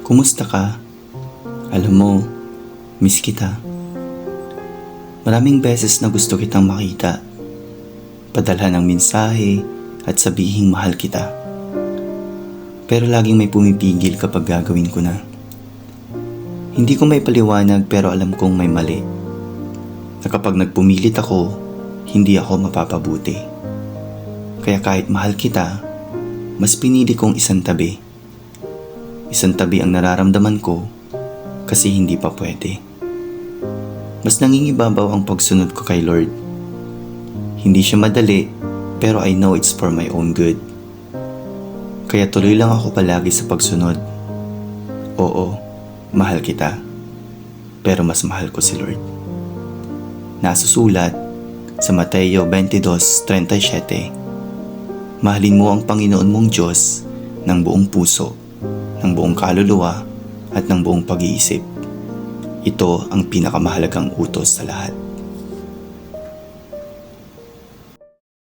Kumusta ka? Alam mo, miss kita. Maraming beses na gusto kitang makita, padalhan ng mensahe at sabihing mahal kita. Pero laging may pumipigil kapag gagawin ko na. Hindi ko may paliwanag pero alam kong may mali. Na kapag nagpumilit ako, hindi ako mapapabuti. Kaya kahit mahal kita, mas pinili kong isang tabi. Isang tabi ang nararamdaman ko kasi hindi pa pwede. Mas nangingibabaw ang pagsunod ko kay Lord. Hindi siya madali pero I know it's for my own good. Kaya tuloy lang ako palagi sa pagsunod. Oo, mahal kita. Pero mas mahal ko si Lord. Nasusulat sa Mateo 22:37. Mahalin mo ang Panginoon mong Diyos ng buong puso, ng buong kaluluwa at ng buong pag-iisip. Ito ang pinakamahalagang utos sa lahat.